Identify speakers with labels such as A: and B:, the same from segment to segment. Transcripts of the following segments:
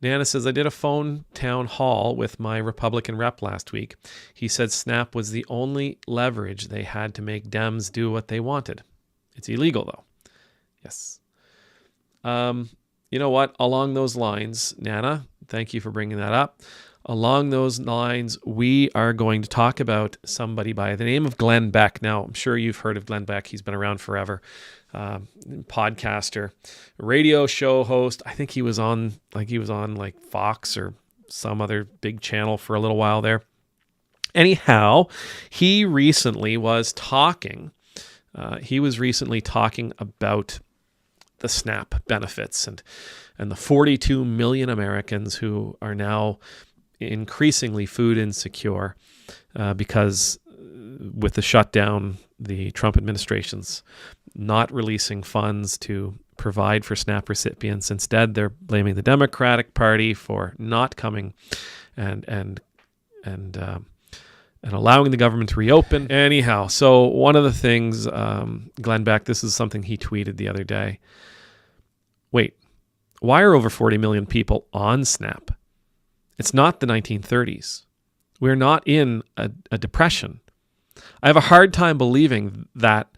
A: Nana says, I did a phone town hall with my Republican rep last week. He said SNAP was the only leverage they had to make Dems do what they wanted. It's illegal, though. Yes. You know what? Along those lines, Nana, thank you for bringing that up. Along those lines, we are going to talk about somebody by the name of Glenn Beck. Now, I'm sure you've heard of Glenn Beck. He's been around forever. Podcaster, radio show host. I think he was on like Fox or some other big channel for a little while there. Anyhow, he recently was talking. He was recently talking about the SNAP benefits and the 42 million Americans who are now increasingly food insecure because with the shutdown, the Trump administration's not releasing funds to provide for SNAP recipients. Instead, they're blaming the Democratic Party for not coming and allowing the government to reopen. Anyhow, so one of the things, Glenn Beck, this is something he tweeted the other day. Wait, why are over 40 million people on SNAP? It's not the 1930s. We're not in a depression. I have a hard time believing that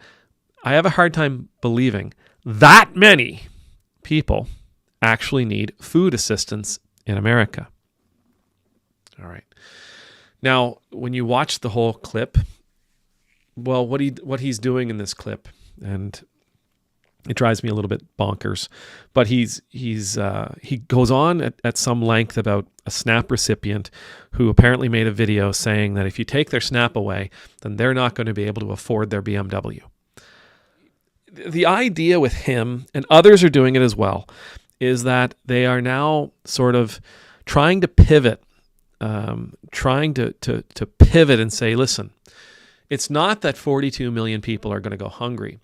A: many people actually need food assistance in America. All right. Now, when you watch the whole clip, well, what he's doing in this clip, and it drives me a little bit bonkers, but he goes on at some length about a SNAP recipient who apparently made a video saying that if you take their SNAP away, then they're not going to be able to afford their BMW. The idea with him, and others are doing it as well, is that they are now sort of trying to pivot, to pivot and say, listen, it's not that 42 million people are going to go hungry.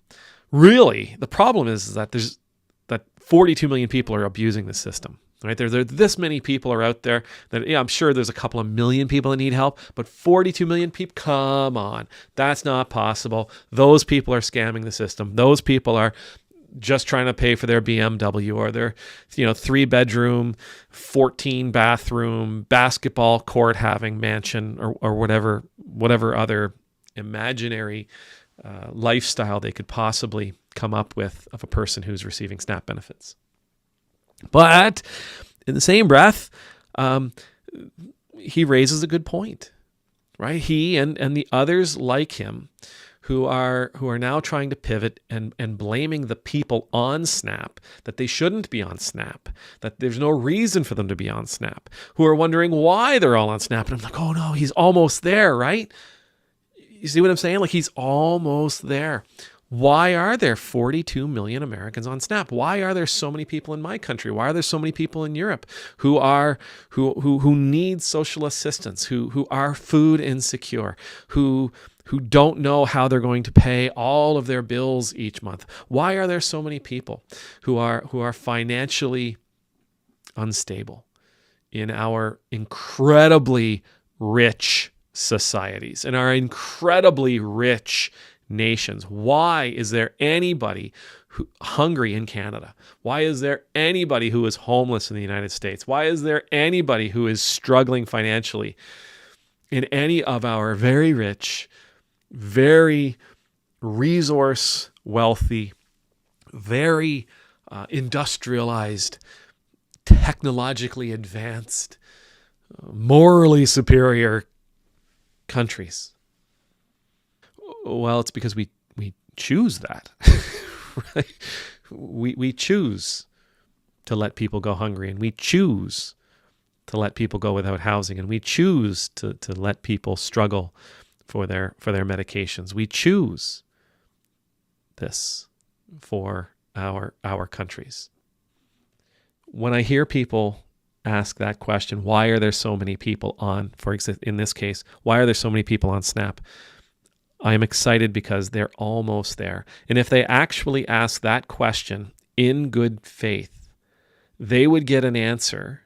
A: Really, the problem is that 42 million people are abusing the system. Right? There this many people are out there that, yeah, I'm sure there's a couple of million people that need help, but 42 million people, come on, that's not possible. Those people are scamming the system. Those people are just trying to pay for their BMW or their, 3-bedroom, 14-bathroom, basketball court having mansion or whatever other imaginary lifestyle they could possibly come up with of a person who's receiving SNAP benefits. But in the same breath, he raises a good point, right? He and the others like him who are now trying to pivot and blaming the people on SNAP, that they shouldn't be on SNAP, that there's no reason for them to be on SNAP, who are wondering why they're all on SNAP. And I'm like, oh no, he's almost there, right? You see what I'm saying? Like, he's almost there. Why are there 42 million Americans on SNAP? Why are there so many people in my country? Why are there so many people in Europe who need social assistance, who are food insecure, who don't know how they're going to pay all of their bills each month? Why are there so many people who are financially unstable in our incredibly rich societies, in our incredibly rich nations? Why is there anybody hungry in Canada? Why is there anybody who is homeless in the United States? Why is there anybody who is struggling financially in any of our very rich, very resource wealthy, very industrialized, technologically advanced, morally superior countries? Well, it's because we choose that. Right? We choose to let people go hungry, and we choose to let people go without housing, and we choose to let people struggle for their medications. We choose this for our countries. When I hear people ask that question, why are there so many people on, in this case, why are there so many people on SNAP? I am excited because they're almost there. And if they actually ask that question in good faith, they would get an answer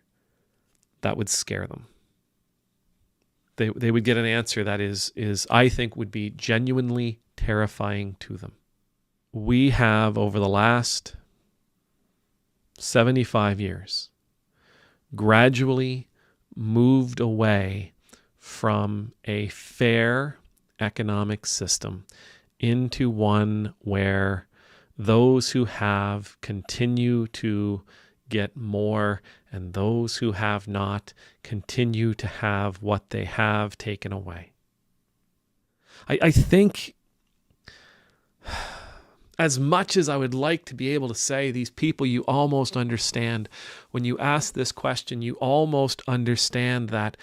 A: that would scare them. They would get an answer that is I think would be genuinely terrifying to them. We have, over the last 75 years, gradually moved away from a fair economic system into one where those who have continue to get more and those who have not continue to have what they have taken away. I think as much as I would like to be able to say these people you almost understand, when you ask this question, you almost understand that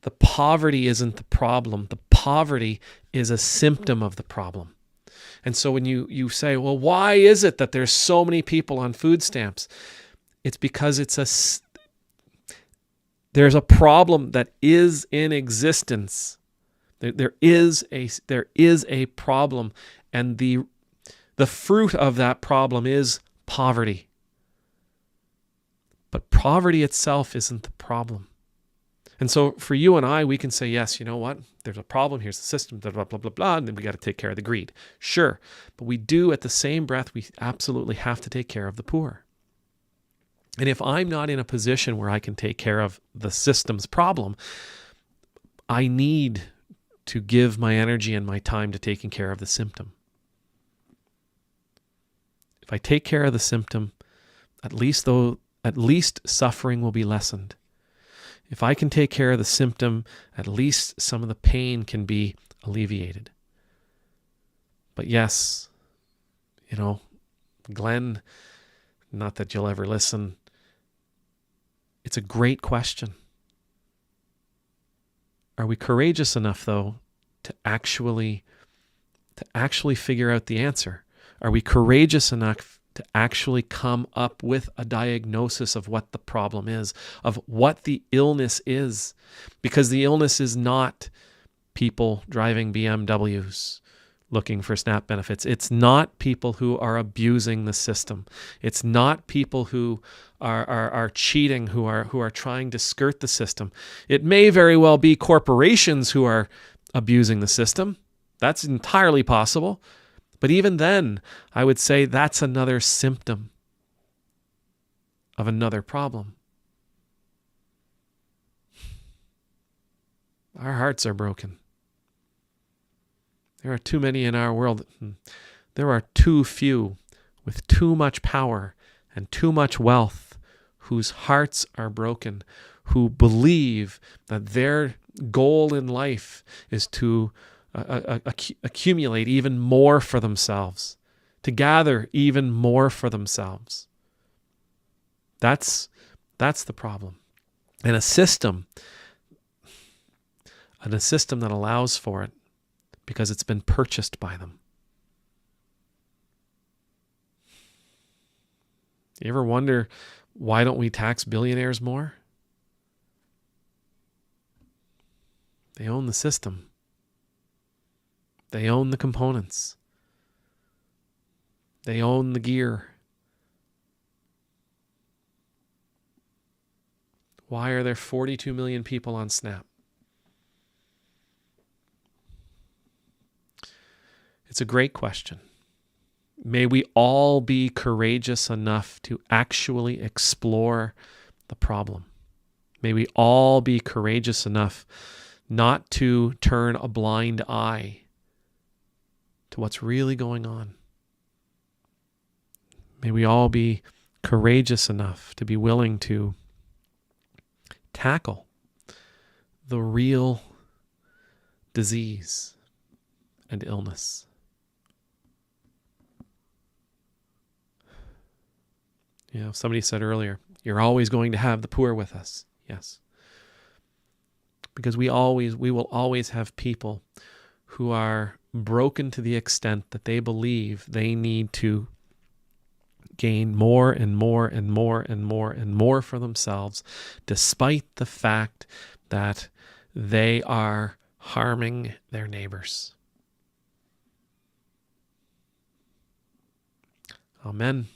A: the poverty isn't the problem. The poverty is a symptom of the problem. And so when you say, well, why is it that there's so many people on food stamps? It's because there's a problem that is in existence. There is a problem, and the fruit of that problem is poverty. But poverty itself isn't the problem. And so for you and I, we can say, yes, you know what? There's a problem. Here's the system, blah, blah, blah, blah, blah, and then we got to take care of the greed. Sure. But we do, at the same breath, we absolutely have to take care of the poor. And if I'm not in a position where I can take care of the system's problem, I need to give my energy and my time to taking care of the symptom. If I take care of the symptom, at least suffering will be lessened. If I can take care of the symptom, at least some of the pain can be alleviated. But yes, Glenn, not that you'll ever listen, it's a great question. Are we courageous enough, though, to actually figure out the answer? Are we courageous enough to actually come up with a diagnosis of what the problem is, of what the illness is? Because the illness is not people driving BMWs looking for SNAP benefits. It's not people who are abusing the system. It's not people who are cheating, who are trying to skirt the system. It may very well be corporations who are abusing the system. That's entirely possible. But even then, I would say that's another symptom of another problem. Our hearts are broken. There are too many in our world. There are too few with too much power and too much wealth whose hearts are broken, who believe that their goal in life is to accumulate even more for themselves, to gather even more for themselves. That's the problem. And a system that allows for it because it's been purchased by them. You ever wonder, why don't we tax billionaires more? They own the system. They own the components. They own the gear. Why are there 42 million people on SNAP? It's a great question. May we all be courageous enough to actually explore the problem. May we all be courageous enough not to turn a blind eye to what's really going on. May we all be courageous enough to be willing to tackle the real disease and illness. Somebody said earlier, you're always going to have the poor with us. Yes. Because we will always have people who are broken to the extent that they believe they need to gain more and more and more and more and more for themselves, despite the fact that they are harming their neighbors. Amen.